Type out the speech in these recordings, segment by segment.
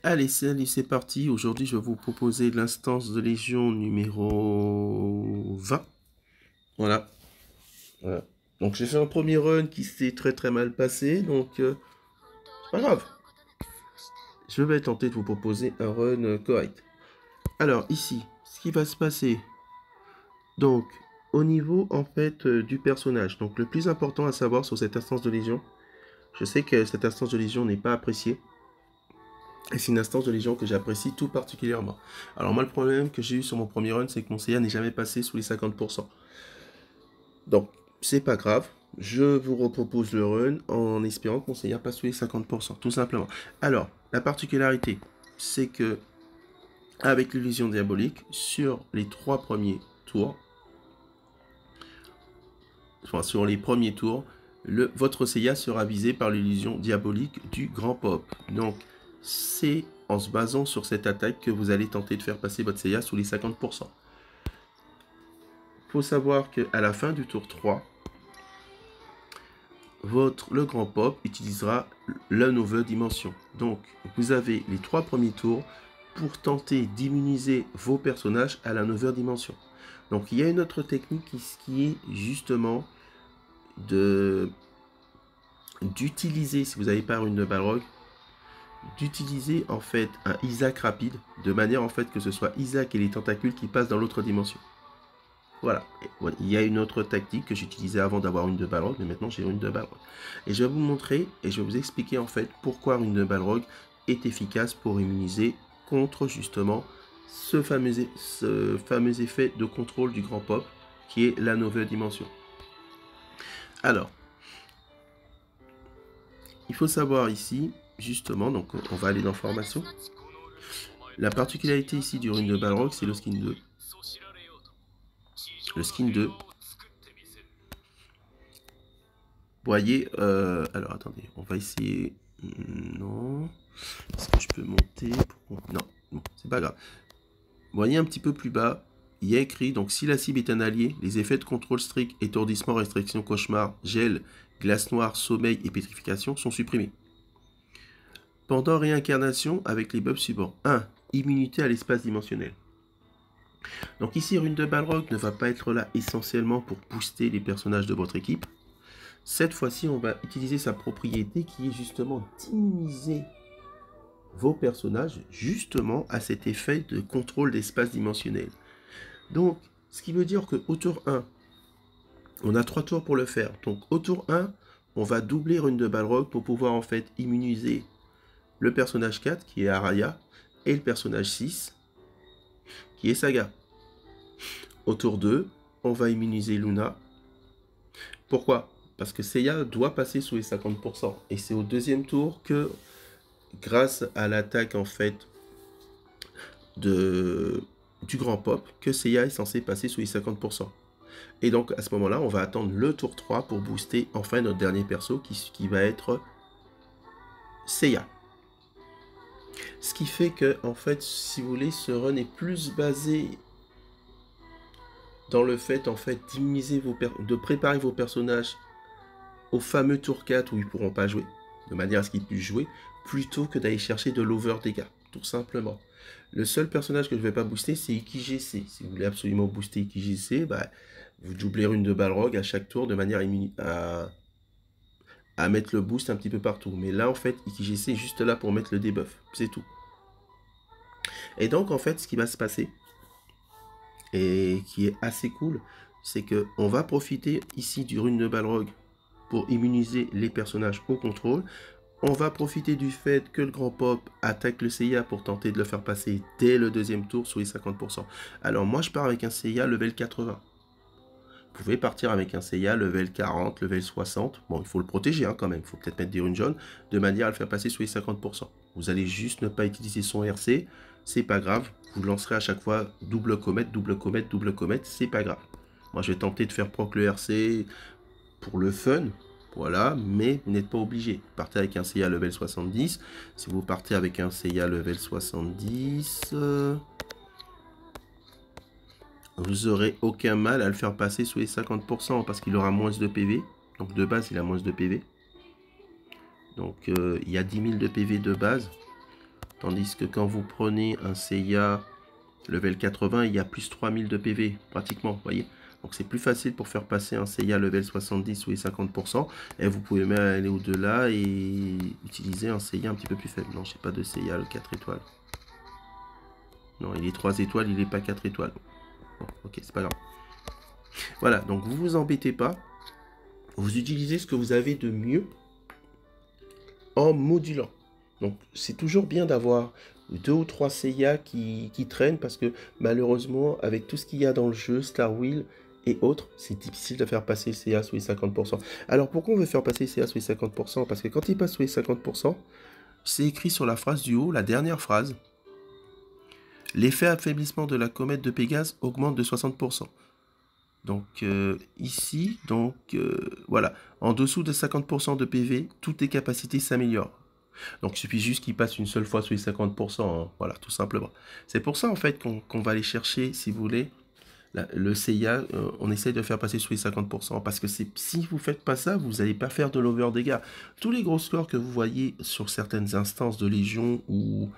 Allez, salut, c'est parti. Aujourd'hui, je vais vous proposer l'instance de Légion numéro 20. Voilà. Voilà. Donc, j'ai fait un premier run qui s'est très mal passé, donc c'est pas grave. Je vais tenter de vous proposer un run correct. Alors, ici, ce qui va se passer, donc, au niveau, en fait, du personnage. Donc, le plus important à savoir sur cette instance de Légion, je sais que cette instance de Légion n'est pas appréciée. Et c'est une instance de Légion que j'apprécie tout particulièrement. Alors moi, le problème que j'ai eu sur mon premier run, c'est que mon CA n'est jamais passé sous les 50%. Donc, c'est pas grave. Je vous repropose le run en espérant que mon CA passe sous les 50%, tout simplement. Alors, la particularité, c'est que avec l'illusion diabolique, sur les 3 premiers tours, enfin sur les premiers tours, votre CIA sera visé par l'illusion diabolique du grand pop. Donc, c'est en se basant sur cette attaque que vous allez tenter de faire passer votre CIA sous les 50%. Il faut savoir qu'à la fin du tour 3, le grand pop utilisera la nouvelle dimension. Donc, vous avez les 3 premiers tours pour tenter d'immuniser vos personnages à la nouvelle dimension. Donc, il y a une autre technique qui est justement d'utiliser, si vous n'avez pas une Balrog, d'utiliser en fait un Isaac rapide, de manière en fait que ce soit Isaac et les tentacules qui passent dans l'autre dimension. Voilà, il y a une autre tactique que j'utilisais avant d'avoir une de Balrog, mais maintenant j'ai une de Balrog. Et je vais vous montrer et je vais vous expliquer en fait pourquoi une de Balrog est efficace pour immuniser contre justement ce fameux effet de contrôle du grand pop qui est la nouvelle dimension. Alors, il faut savoir ici, justement, donc on va aller dans formation. La particularité ici du rune de Balrog, c'est le skin 2. Le skin 2. Vous voyez, alors attendez, on va essayer. Non. Est-ce que je peux monter Non, bon, c'est pas grave. Vous voyez un petit peu plus bas, il y a écrit, donc si la cible est un allié, les effets de contrôle strict, étourdissement, restriction, cauchemar, gel, glace noire, sommeil et pétrification sont supprimés. Pendant réincarnation, avec les buffs suivants. 1. Immunité à l'espace dimensionnel. Donc ici, Rune de Balrog ne va pas être là essentiellement pour booster les personnages de votre équipe. Cette fois-ci, on va utiliser sa propriété qui est justement d'immuniser vos personnages justement à cet effet de contrôle d'espace dimensionnel. Donc, ce qui veut dire qu'au tour 1, on a 3 tours pour le faire. Donc, au tour 1, on va doubler Rune de Balrog pour pouvoir en fait immuniser le personnage 4 qui est Araya et le personnage 6 qui est Saga. Au tour 2, on va immuniser Luna. Pourquoi? Parce que Seiya doit passer sous les 50%. Et c'est au deuxième tour que, grâce à l'attaque en fait du grand pop, que Seiya est censé passer sous les 50%. Et donc à ce moment-là, on va attendre le tour 3 pour booster enfin notre dernier perso qui va être Seiya. Ce qui fait que, en fait, si vous voulez, ce run est plus basé dans le fait, en fait, de préparer vos personnages au fameux tour 4 où ils ne pourront pas jouer, de manière à ce qu'ils puissent jouer, plutôt que d'aller chercher de l'over dégâts, tout simplement. Le seul personnage que je ne vais pas booster, c'est IkiGC. Si vous voulez absolument booster IkiGC, bah, vous doublez Rune de Balrog à chaque tour de manière à mettre le boost un petit peu partout. Mais là, en fait, IkiGC est juste là pour mettre le debuff, c'est tout. Et donc, en fait, ce qui va se passer, et qui est assez cool, c'est qu'on va profiter ici du Rune de Balrog pour immuniser les personnages au contrôle. On va profiter du fait que le grand pop attaque le CIA pour tenter de le faire passer dès le deuxième tour sous les 50%. Alors moi je pars avec un CIA level 80. Vous pouvez partir avec un CIA level 40, level 60. Bon, il faut le protéger hein, quand même. Il faut peut-être mettre des runes jaunes de manière à le faire passer sous les 50%. Vous allez juste ne pas utiliser son RC. C'est pas grave. Vous lancerez à chaque fois double comète, double comète, double comète. C'est pas grave. Moi je vais tenter de faire proc le RC pour le fun. Voilà, mais vous n'êtes pas obligé. Vous partez avec un CIA level 70. Si vous partez avec un CIA level 70, vous n'aurez aucun mal à le faire passer sous les 50% parce qu'il aura moins de PV. Donc de base, il a moins de PV. Donc il y a 10 000 de PV de base. Tandis que quand vous prenez un Seiya level 80, il y a plus 3000 de PV, pratiquement, vous voyez. Donc c'est plus facile pour faire passer un Seiya level 70 ou les 50%. Et vous pouvez même aller au-delà et utiliser un Seiya un petit peu plus faible. Non, je n'ai pas de Seiya le 4 étoiles. Non, il est 3 étoiles, il n'est pas 4 étoiles. Bon, ok, c'est pas grave. Voilà, donc vous vous embêtez pas. Vous utilisez ce que vous avez de mieux en modulant. Donc c'est toujours bien d'avoir 2 ou 3 Seiya qui traînent parce que malheureusement, avec tout ce qu'il y a dans le jeu, Star Wheel et autres, c'est difficile de faire passer le Seiya sous les 50%. Alors pourquoi on veut faire passer le Seiya sous les 50%? Parce que quand il passe sous les 50%, c'est écrit sur la phrase du haut, la dernière phrase. L'effet affaiblissement de la comète de Pégase augmente de 60%. Donc ici, voilà, en dessous de 50% de PV, toutes les capacités s'améliorent. Donc il suffit juste qu'il passe une seule fois sous les 50%, hein, voilà, tout simplement. C'est pour ça en fait qu'on va aller chercher, si vous voulez, le Seiya, on essaye de faire passer sous les 50%, parce que si vous ne faites pas ça, vous n'allez pas faire de l'over dégâts. Tous les gros scores que vous voyez sur certaines instances de Légion ou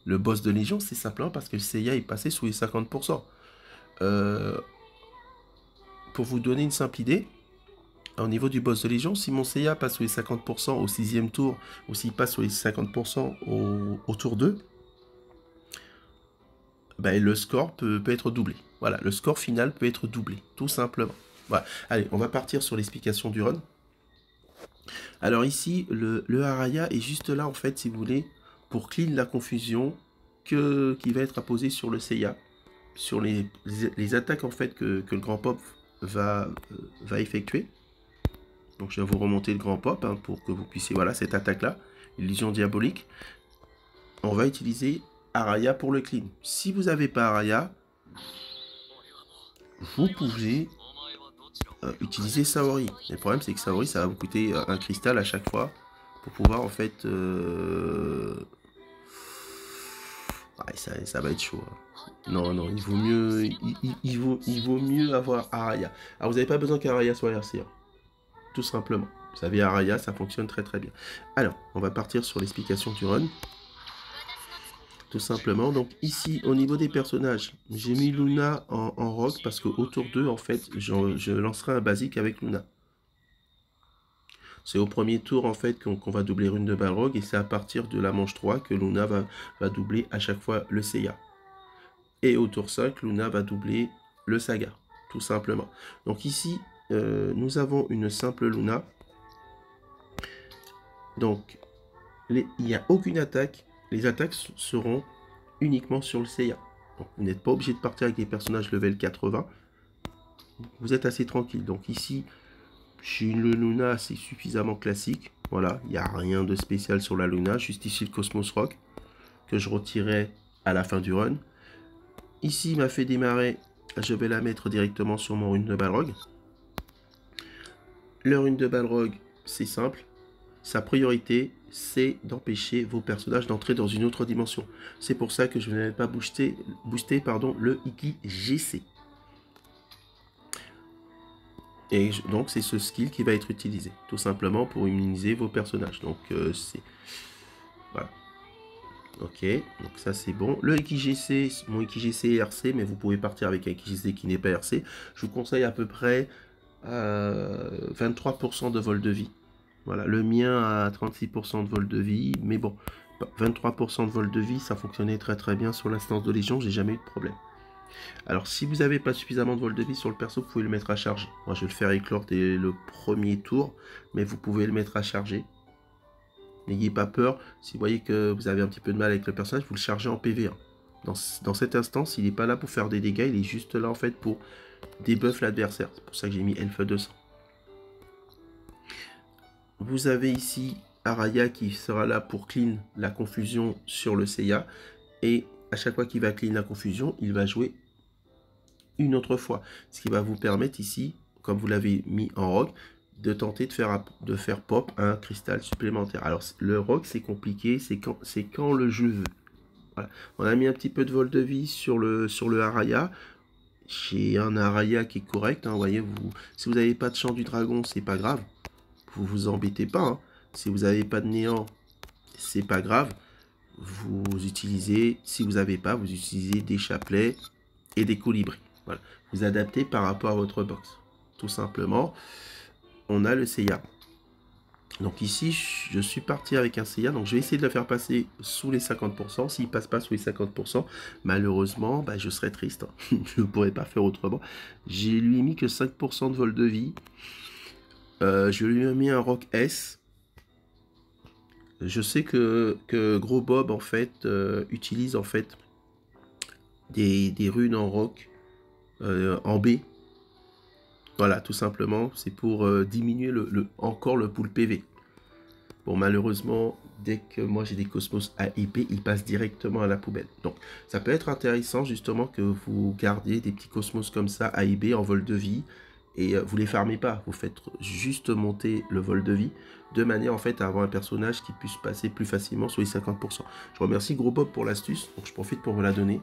le boss de Légion, c'est simplement parce que le Seiya est passé sous les 50%. Pour vous donner une simple idée, au niveau du boss de Légion, si mon Seiya passe sous les 50% au 6e tour, ou s'il passe sous les 50% au tour 2, ben, le score peut être doublé. Voilà, le score final peut être doublé, tout simplement. Voilà. Allez, on va partir sur l'explication du run. Alors ici, le Araya est juste là, en fait, si vous voulez, pour clean la confusion qui va être apposée sur le Seiya, sur les attaques, en fait, que le grand pop va effectuer. Donc je vais vous remonter le grand pop hein, pour que vous puissiez, voilà, cette attaque-là, illusion diabolique. On va utiliser Araya pour le clean. Si vous n'avez pas Araya, vous pouvez utiliser Saori. Mais le problème, c'est que Saori, ça va vous coûter un cristal à chaque fois pour pouvoir, en fait... Ouais, ça va être chaud. Hein. Non, non, il vaut mieux, il vaut mieux avoir Araya. Alors, vous n'avez pas besoin qu'Araya soit RC. Hein. Tout simplement. Vous savez, Araya, ça fonctionne très très bien. Alors, on va partir sur l'explication du run. Tout simplement. Donc ici, au niveau des personnages, j'ai mis Luna en rock parce qu'au tour 2, en fait, je lancerai un basique avec Luna. C'est au premier tour, en fait, qu'on va doubler une de Balrog et c'est à partir de la manche 3 que Luna va doubler à chaque fois le Seiya. Et au tour 5, Luna va doubler le Saga, tout simplement. Donc ici, nous avons une simple Luna. Donc, il n'y a aucune attaque. Les attaques seront uniquement sur le Seiya. Donc, vous n'êtes pas obligé de partir avec des personnages level 80. Vous êtes assez tranquille. Donc ici, chez le Luna, c'est suffisamment classique. Voilà, il n'y a rien de spécial sur la Luna. Juste ici le Cosmos Rock, que je retirerai à la fin du run. Ici, il m'a fait démarrer. Je vais la mettre directement sur mon rune de Balrog. Le rune de Balrog, c'est simple. Sa priorité, c'est d'empêcher vos personnages d'entrer dans une autre dimension. C'est pour ça que je n'avais pas booster le Iki GC. Et donc, c'est ce skill qui va être utilisé, tout simplement pour immuniser vos personnages. Donc, c'est... Voilà. Ok, donc ça c'est bon. Le XGC, mon XGC est RC, mais vous pouvez partir avec un XGC qui n'est pas RC. Je vous conseille à peu près 23% de vol de vie. Voilà, le mien a 36% de vol de vie, mais bon, 23% de vol de vie, ça fonctionnait très très bien sur l'instance de Légion, j'ai jamais eu de problème. Alors si vous n'avez pas suffisamment de vol de vie sur le perso, vous pouvez le mettre à charge. Moi je vais le faire éclore dès le premier tour, mais vous pouvez le mettre à charger. N'ayez pas peur, si vous voyez que vous avez un petit peu de mal avec le personnage, vous le chargez en PV1. Dans cette instance, il n'est pas là pour faire des dégâts, il est juste là en fait pour débuff l'adversaire. C'est pour ça que j'ai mis Elfe 200. Vous avez ici Araya qui sera là pour clean la confusion sur le Seiya. Et à chaque fois qu'il va clean la confusion, il va jouer une autre fois. Ce qui va vous permettre ici, comme vous l'avez mis en rock, de tenter de faire pop un cristal supplémentaire. Alors le rock c'est compliqué, c'est quand le jeu veut. Voilà. On a mis un petit peu de vol de vie sur le Araya. J'ai un Araya qui est correct, hein, voyez, si vous n'avez pas de chant du dragon, c'est pas grave. Vous vous embêtez pas. Hein. Si vous n'avez pas de néant, c'est pas grave. vous utilisez, si vous n'avez pas, vous utilisez des chapelets et des colibris. Voilà. Vous adaptez par rapport à votre box. Tout simplement, on a le Seiya. Donc ici, je suis parti avec un Seiya, donc je vais essayer de le faire passer sous les 50%. S'il ne passe pas sous les 50%, malheureusement, bah, je serais triste. Je ne pourrais pas faire autrement. J'ai lui mis que 5% de vol de vie. Je lui ai mis un Rock S. Je sais que Gros Bob, en fait, utilise en fait des runes en rock, en B. Voilà, tout simplement, c'est pour diminuer encore le pool PV. Bon, malheureusement, dès que moi j'ai des cosmos A et B, ils passent directement à la poubelle. Donc, ça peut être intéressant justement que vous gardiez des petits cosmos comme ça, A et B, en vol de vie. Et vous les farmez pas, vous faites juste monter le vol de vie, de manière en fait à avoir un personnage qui puisse passer plus facilement sur les 50%. Je remercie Gros Bob pour l'astuce, donc je profite pour vous la donner.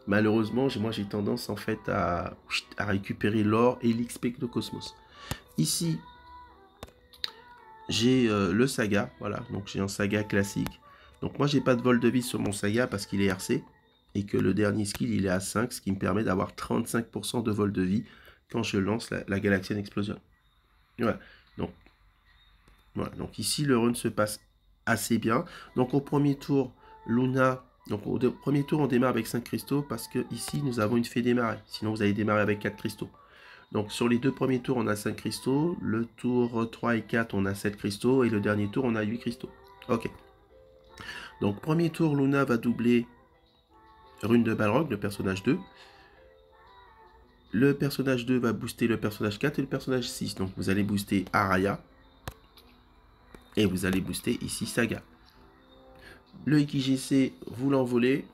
Malheureusement, moi j'ai tendance en fait à récupérer l'or et l'XP de Cosmos. Ici, j'ai le Saga, voilà, donc j'ai un Saga classique. Donc moi j'ai pas de vol de vie sur mon Saga parce qu'il est RC, et que le dernier skill il est à 5, ce qui me permet d'avoir 35% de vol de vie quand je lance la Galaxian Explosion. Voilà. Donc ici le run se passe assez bien. Donc au premier tour, Luna, donc au premier tour on démarre avec 5 cristaux parce que ici nous avons une fée démarrer. Sinon vous allez démarrer avec 4 cristaux. Donc sur les deux premiers tours on a 5 cristaux, le tour 3 et 4 on a 7 cristaux et le dernier tour on a 8 cristaux. Ok. Donc premier tour Luna va doubler Rune de Balrog, le personnage 2. Le personnage 2 va booster le personnage 4 et le personnage 6. Donc vous allez booster Araya. Et vous allez booster ici Saga. Le IKGC, vous l'envolez.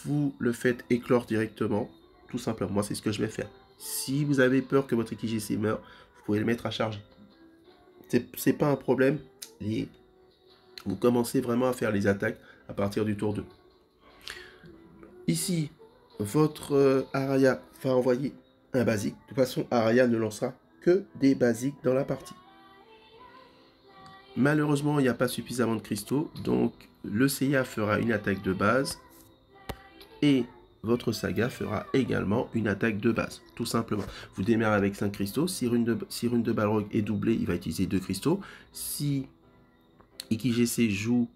Vous le faites éclore directement. Tout simplement. Moi, c'est ce que je vais faire. Si vous avez peur que votre IKGC meure, vous pouvez le mettre à charge. C'est pas un problème. Vous commencez vraiment à faire les attaques à partir du tour 2. Ici, votre Araya va envoyer un basique. De toute façon, Araya ne lancera que des basiques dans la partie. Malheureusement, il n'y a pas suffisamment de cristaux, donc le Seiya fera une attaque de base et votre Saga fera également une attaque de base, tout simplement. Vous démarrez avec 5 cristaux, si rune de Balrog est doublée, il va utiliser 2 cristaux. Si IKGC joue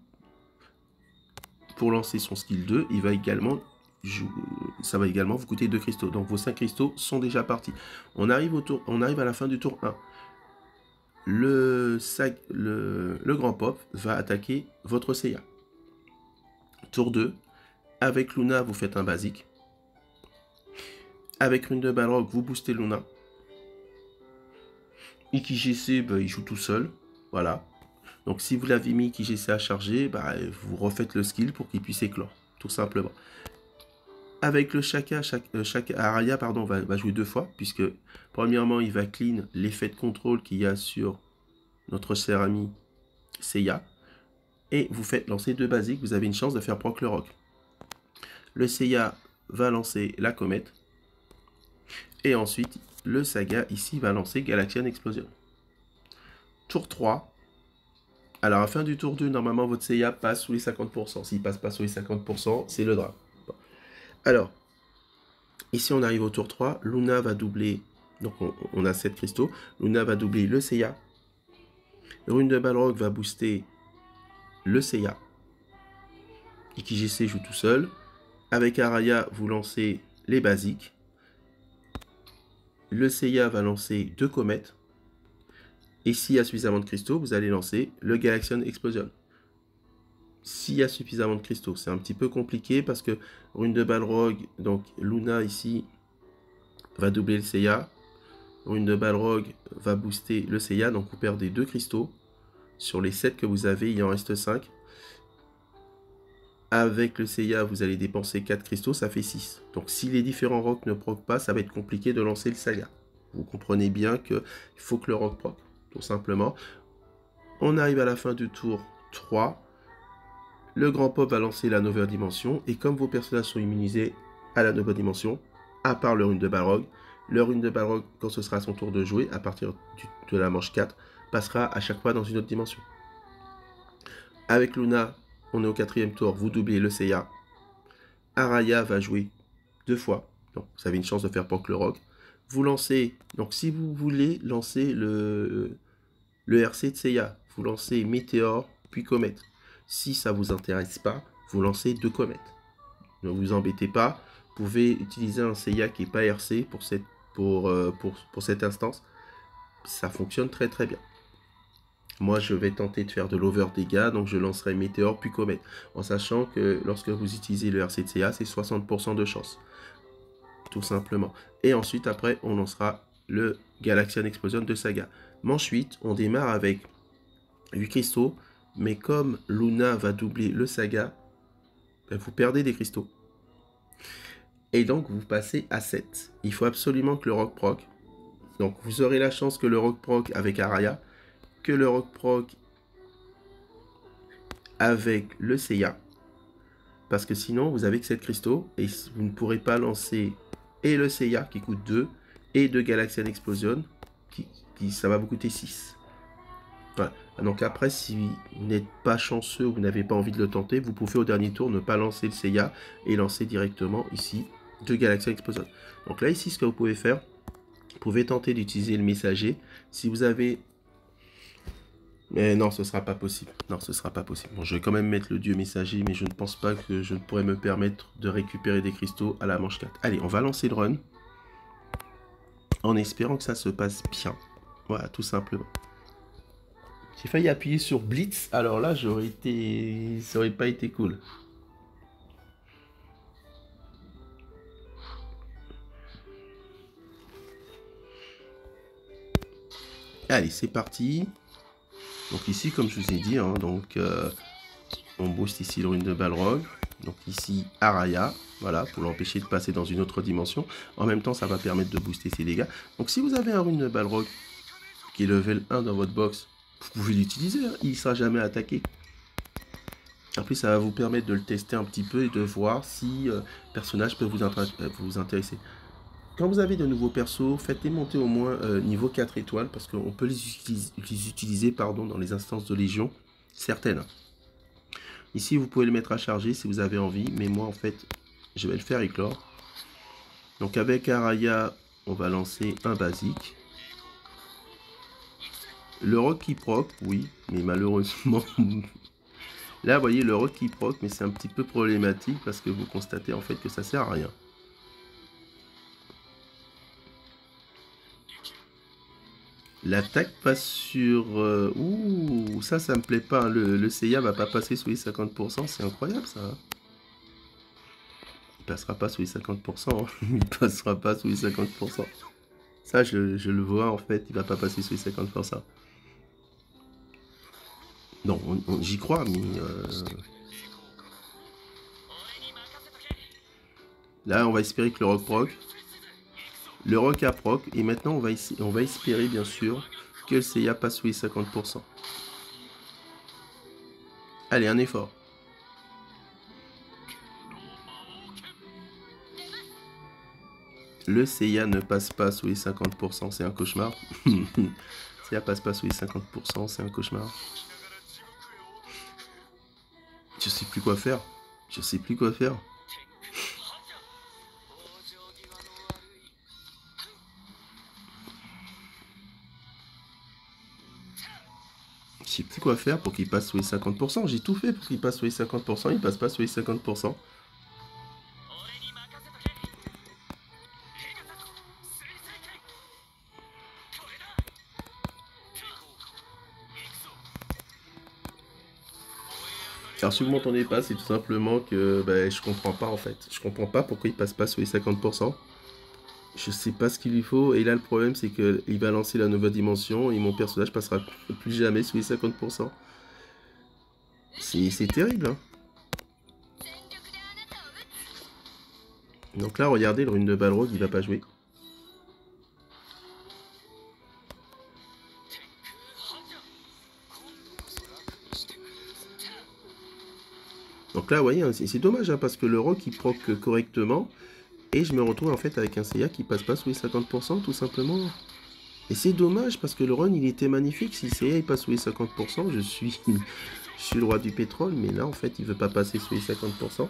pour lancer son skill 2, il va également ça va également vous coûter 2 cristaux. Donc vos 5 cristaux sont déjà partis. On arrive à la fin du tour 1. Le Grand Pop va attaquer votre Seiya. Tour 2. Avec Luna, vous faites un basique. Avec Rune de Balrog, vous boostez Luna. IKGC, bah, il joue tout seul. Voilà. Donc si vous l'avez mis IKGC à charger, bah, vous refaites le skill pour qu'il puisse éclore. Tout simplement. Avec le Shaka, Araya pardon, va jouer 2 fois. Puisque premièrement, il va clean l'effet de contrôle qu'il y a sur notre cher ami Seiya. Et vous faites lancer 2 basiques. Vous avez une chance de faire proc le rock. Le Seiya va lancer la comète. Et ensuite, le Saga ici va lancer Galaxian Explosion. Tour 3. Alors, à la fin du tour 2, normalement, votre Seiya passe sous les 50%. S'il ne passe pas sous les 50%, c'est le drame. Bon. Alors, ici, on arrive au tour 3. Luna va doubler. Donc, on a 7 cristaux. Luna va doubler le Seiya. Rune de Balrog va booster le Seiya. IKGC joue tout seul. Avec Araya, vous lancez les basiques. Le Seiya va lancer 2 comètes. Et s'il y a suffisamment de cristaux, vous allez lancer le Galaxian Explosion. S'il y a suffisamment de cristaux, c'est un petit peu compliqué parce que Rune de Balrog, donc Luna ici, va doubler le Seiya. Rune de Balrog va booster le Seiya, donc vous perdez 2 cristaux. Sur les 7 que vous avez, il en reste 5. Avec le Seiya, vous allez dépenser 4 cristaux, ça fait 6. Donc si les différents rocks ne proc pas, ça va être compliqué de lancer le Saga. Vous comprenez bien qu'il faut que le rock proc, tout simplement. On arrive à la fin du tour 3. Le Grand Pop va lancer la nouvelle dimension. Et comme vos personnages sont immunisés à la nouvelle dimension, à part le Rune de Balrog, le Rune de Balrog, quand ce sera son tour de jouer, à partir de la manche 4, passera à chaque fois dans une autre dimension. Avec Luna, on est au 4e tour, vous doublez le Seiya. Araya va jouer 2 fois. Donc, vous avez une chance de faire proc le roc. Vous lancez, donc si vous voulez lancer le RC de Seiya, vous lancez Météore, puis Comète. Si ça ne vous intéresse pas, vous lancez 2 comètes. Ne vous embêtez pas. Vous pouvez utiliser un Seiya qui n'est pas RC pour cette instance. Ça fonctionne très très bien. Moi, je vais tenter de faire de l'over dégâts, donc je lancerai Météore puis Comète. En sachant que lorsque vous utilisez le RC de Seiya, c'est 60% de chance. Tout simplement. Et ensuite, après, on lancera le Galaxian Explosion de Saga. Manche 8, on démarre avec 8 cristaux, mais comme Luna va doubler le Saga, ben vous perdez des cristaux. Et donc, vous passez à 7. Il faut absolument que le roc proc. Donc, vous aurez la chance que le roc proc avec Araya, que le roc proc avec le Seiya. Parce que sinon, vous avez que 7 cristaux et vous ne pourrez pas lancer et le Seiya qui coûte 2 et 2 Galaxian Explosion qui ça va vous coûter 6. Voilà. Donc après, si vous n'êtes pas chanceux ou vous n'avez pas envie de le tenter, vous pouvez au dernier tour ne pas lancer le Seiya et lancer directement ici 2 Galaxian Explosion. Donc là, ici, ce que vous pouvez faire, vous pouvez tenter d'utiliser le messager. Si vous avez... Mais non, ce sera pas possible. Non, ce sera pas possible. Bon, je vais quand même mettre le dieu messager, mais je ne pense pas que je pourrais me permettre de récupérer des cristaux à la manche 4. Allez, on va lancer le run. En espérant que ça se passe bien. Voilà, tout simplement. J'ai failli appuyer sur Blitz, alors là, j'aurais été... ça aurait pas été cool. Allez, c'est parti. Donc ici, comme je vous ai dit, hein, donc, on booste ici le rune de Balrog. Donc ici, Araya, voilà, pour l'empêcher de passer dans une autre dimension. En même temps, ça va permettre de booster ses dégâts. Donc si vous avez un rune de Balrog qui est level 1 dans votre box, vous pouvez l'utiliser, hein, il ne sera jamais attaqué. En plus, ça va vous permettre de le tester un petit peu et de voir si le personnage peut vous intéresser. Quand vous avez de nouveaux persos, faites-les monter au moins niveau 4 étoiles, parce qu'on peut les utiliser dans les instances de Légion, certaines. Ici, vous pouvez le mettre à charger si vous avez envie, mais moi, en fait, je vais le faire éclore. Donc avec Araya, on va lancer un basique. Le roc qui proc, oui, mais malheureusement... Là, vous voyez, le roc qui proc, mais c'est un petit peu problématique, parce que vous constatez en fait que ça sert à rien. L'attaque passe sur... Ouh, ça me plaît pas. Le Seiya va pas passer sous les 50%. C'est incroyable, ça. Il passera pas sous les 50%. Hein. Il passera pas sous les 50%. Ça, je le vois, en fait. Il va pas passer sous les 50%. Non, j'y crois, mais... Là, on va espérer que le roc proc. Le roc a proc. Et maintenant, on va espérer, bien sûr, que le Seiya passe sous les 50%. Allez, un effort. Le Seiya ne passe pas sous les 50%, c'est un cauchemar. Seiya passe pas sous les 50%, c'est un cauchemar. Je sais plus quoi faire. Je sais plus quoi faire. Je sais plus quoi faire pour qu'il passe sous les 50%. J'ai tout fait pour qu'il passe sous les 50%. Il passe pas sous les 50%. Alors si vous m'entendez pas, c'est tout simplement que je comprends pas en fait. Je comprends pas pourquoi il passe pas sous les 50%. Je sais pas ce qu'il lui faut. Et là le problème c'est qu'il va lancer la nouvelle dimension et mon personnage passera plus jamais sous les 50%. C'est terrible, hein. Donc là regardez, le rune de Balrog il va pas jouer. Donc là, vous voyez, c'est dommage, hein, parce que le roc, il proc correctement. Et je me retrouve en fait avec un Seiya qui passe pas sous les 50%, tout simplement. Et c'est dommage, parce que le run, il était magnifique. Si Seiya, il passe sous les 50%, je suis Je suis le roi du pétrole, mais là, en fait, il veut pas passer sous les 50%.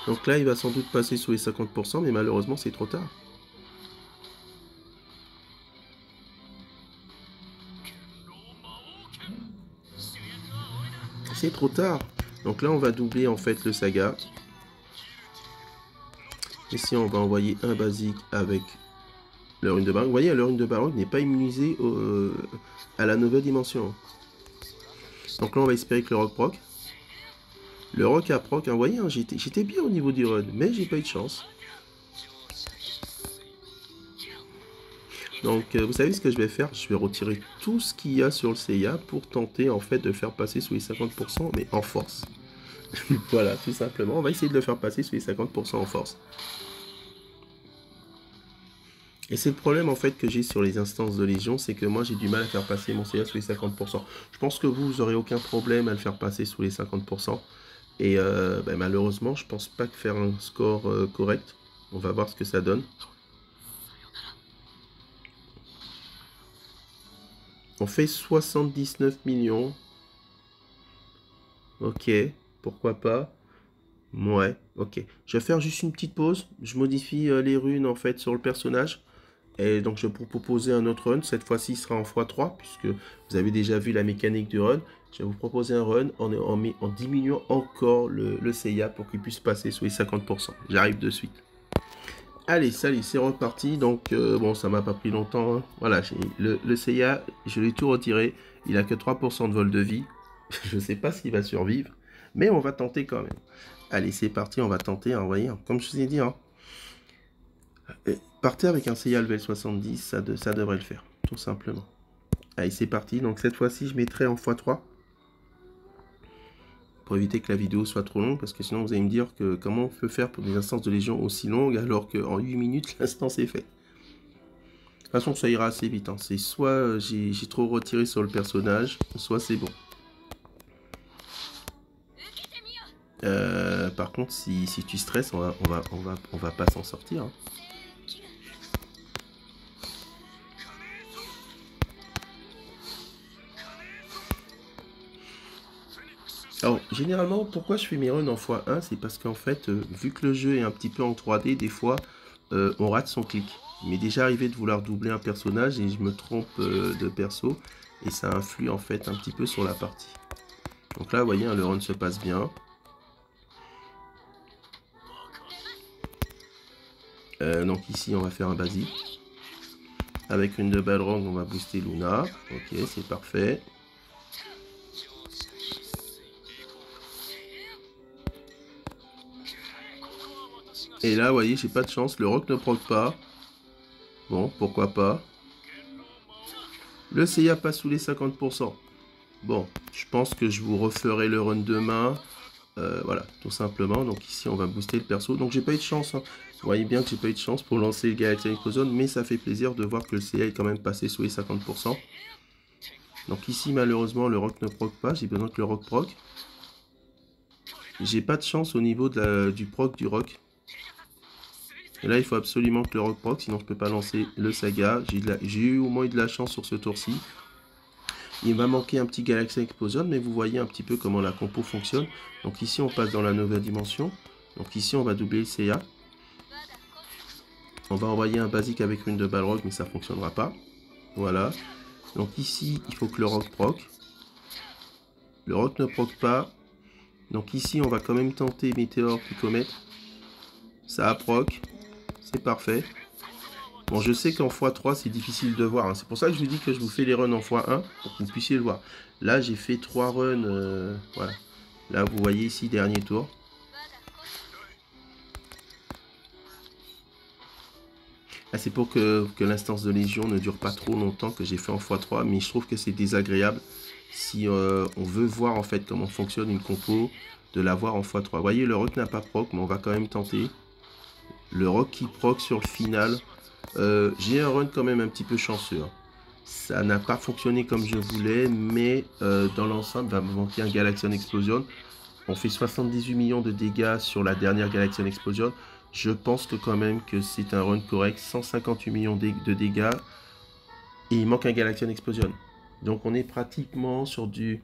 Donc là, il va sans doute passer sous les 50%, mais malheureusement, c'est trop tard. C'est trop tard. Donc là, on va doubler, en fait, le saga. Ici, on va envoyer un basique avec le rune de Balrog. Vous voyez, le rune de Balrog n'est pas immunisé à la nouvelle dimension. Donc là, on va espérer que le rock proc. Le rock a proc, hein, vous voyez, hein, j'étais bien au niveau du run, mais j'ai pas eu de chance. Donc, vous savez ce que je vais faire? Je vais retirer tout ce qu'il y a sur le Seiya pour tenter, en fait, de le faire passer sous les 50%, mais en force. Voilà, tout simplement. On va essayer de le faire passer sous les 50% en force. Et c'est le problème en fait que j'ai sur les instances de Légion, c'est que moi j'ai du mal à faire passer mon CA sous les 50%. Je pense que vous n'aurez aucun problème à le faire passer sous les 50%. Et ben, malheureusement, je pense pas que faire un score correct. On va voir ce que ça donne. On fait 79 millions. Ok, pourquoi pas. Ouais, ok. Je vais faire juste une petite pause. Je modifie les runes en fait sur le personnage. Et donc je vais vous proposer un autre run, cette fois-ci sera en x3, puisque vous avez déjà vu la mécanique du run. Je vais vous proposer un run en diminuant encore le Seiya pour qu'il puisse passer sous les 50%. J'arrive de suite. Allez, salut, c'est reparti. Donc bon, ça m'a pas pris longtemps. Hein. Voilà, le Seiya, je l'ai tout retiré. Il a que 3% de vol de vie. Je sais pas s'il va survivre, mais on va tenter quand même. Allez, c'est parti, on va tenter. Hein, vous voyez, comme je vous ai dit, hein. Partez avec un Seiya level 70, ça devrait le faire, tout simplement. Allez, c'est parti. Donc cette fois-ci, je mettrai en x3. Pour éviter que la vidéo soit trop longue, parce que sinon vous allez me dire que comment on peut faire pour des instances de Légion aussi longues, alors qu'en 8 minutes, l'instance est faite. De toute façon, ça ira assez vite. Hein. C'est soit j'ai trop retiré sur le personnage, soit c'est bon. Par contre, si tu stresses, on va pas s'en sortir. Hein. Alors, généralement, pourquoi je fais mes runs en x1, c'est parce qu'en fait, vu que le jeu est un petit peu en 3D, des fois, on rate son clic. Il m'est déjà arrivé de vouloir doubler un personnage et je me trompe de perso, et ça influe en fait un petit peu sur la partie. Donc là, vous voyez, hein, le run se passe bien. Donc ici, on va faire un basique. Avec une de Balrog, on va booster Luna. Ok, c'est parfait. Et là, vous voyez, j'ai pas de chance. Le rock ne proc pas. Bon, pourquoi pas. Le Seiya passe sous les 50%. Bon, je pense que je vous referai le run demain. Voilà, tout simplement. Donc ici, on va booster le perso. Donc j'ai pas eu de chance. Hein. Vous voyez bien que j'ai pas eu de chance pour lancer le Galactic Explosion. Mais ça fait plaisir de voir que le Seiya est quand même passé sous les 50%. Donc ici, malheureusement, le rock ne proc pas. J'ai besoin que le rock proc. J'ai pas de chance au niveau du proc du rock. Et là, il faut absolument que le rock proc, sinon je peux pas lancer le saga. J'ai eu au moins eu de la chance sur ce tour-ci. Il m'a manqué un petit Galaxy Explosion, mais vous voyez un petit peu comment la compo fonctionne. Donc ici, on passe dans la nouvelle dimension. Donc ici, on va doubler le Seiya. On va envoyer un basique avec une de Balrog, mais ça ne fonctionnera pas. Voilà. Donc ici, il faut que le rock proc. Le rock ne proc pas. Donc ici, on va quand même tenter Météore puis Comète. Ça a proc. C'est parfait. Bon, je sais qu'en x3, c'est difficile de voir. Hein. C'est pour ça que je vous dis que je vous fais les runs en x1 pour que vous puissiez le voir. Là, j'ai fait 3 runs. Voilà. Là, vous voyez ici, dernier tour. Là, c'est pour que l'instance de Légion ne dure pas trop longtemps que j'ai fait en x3. Mais je trouve que c'est désagréable si on veut voir en fait comment fonctionne une compo, de la voir en x3. Vous voyez, le rock n'a pas proc, mais on va quand même tenter. Le rock qui proc sur le final. J'ai un run quand même un petit peu chanceux. Hein. Ça n'a pas fonctionné comme je voulais, mais dans l'ensemble, va me manquer un Galaxian Explosion. On fait 78 millions de dégâts sur la dernière Galaxian Explosion. Je pense que quand même que c'est un run correct. 158 millions de dégâts. Et il manque un Galaxian Explosion. Donc on est pratiquement sur du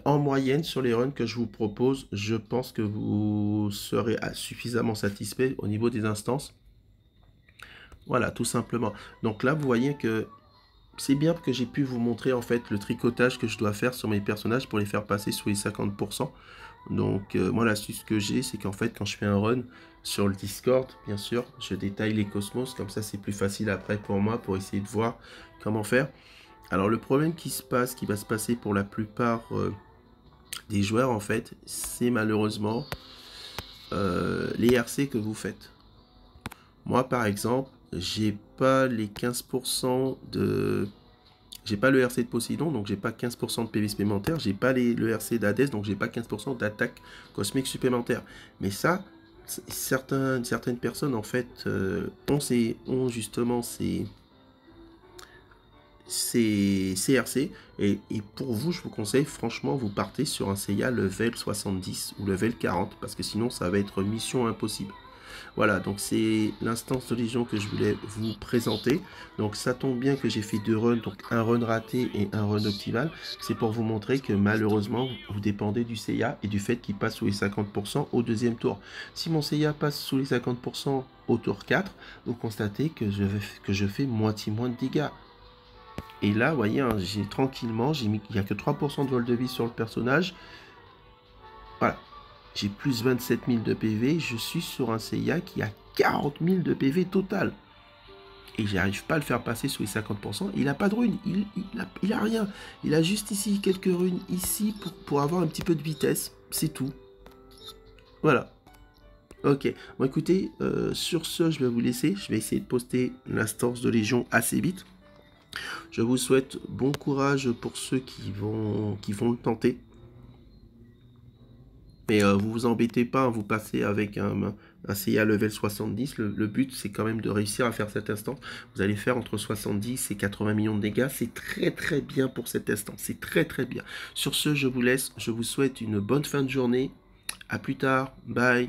En moyenne, sur les runs que je vous propose, je pense que vous serez suffisamment satisfait au niveau des instances. Voilà, tout simplement. Donc là, vous voyez que c'est bien que j'ai pu vous montrer en fait le tricotage que je dois faire sur mes personnages pour les faire passer sous les 50%. Donc moi, l'astuce que j'ai, c'est qu'en fait, quand je fais un run sur le Discord, bien sûr, je détaille les cosmos, comme ça c'est plus facile après pour moi pour essayer de voir comment faire. Alors le problème qui va se passer pour la plupart des joueurs en fait, c'est malheureusement les RC que vous faites. Moi par exemple, j'ai pas les 15% de... J'ai pas le RC de Poséidon, donc j'ai pas 15% de PV supplémentaire. J'ai pas le RC d'Hadès, donc j'ai pas 15% d'attaque cosmique supplémentaire. Mais ça, certaines personnes en fait ont justement ces CRC. Et pour vous, je vous conseille franchement, vous partez sur un Seiya level 70 ou level 40, parce que sinon ça va être mission impossible. Voilà, donc c'est l'instance de Légion que je voulais vous présenter. Donc ça tombe bien que j'ai fait 2 runs, donc un run raté et un run optimal. C'est pour vous montrer que malheureusement, vous dépendez du Seiya et du fait qu'il passe sous les 50% au deuxième tour. Si mon Seiya passe sous les 50% au tour 4, vous constatez que je fais moitié moins de dégâts. Et là, vous voyez, hein, j'ai tranquillement, il n'y a que 3% de vol de vie sur le personnage. Voilà. J'ai plus 27 000 de PV. Je suis sur un Seiya qui a 40 000 de PV total. Et j'arrive pas à le faire passer sous les 50%. Il n'a pas de runes. Il a rien. Il a juste ici quelques runes ici pour avoir un petit peu de vitesse. C'est tout. Voilà. Ok. Bon, écoutez, sur ce, je vais vous laisser. Je vais essayer de poster l'instance de Légion assez vite. Je vous souhaite bon courage pour ceux qui vont le tenter. Mais vous vous embêtez pas, hein, vous passez avec un Seiya level 70. Le but, c'est quand même de réussir à faire cet instant. Vous allez faire entre 70 et 80 millions de dégâts. C'est très très bien pour cet instant. C'est très très bien. Sur ce, je vous laisse. Je vous souhaite une bonne fin de journée. À plus tard. Bye.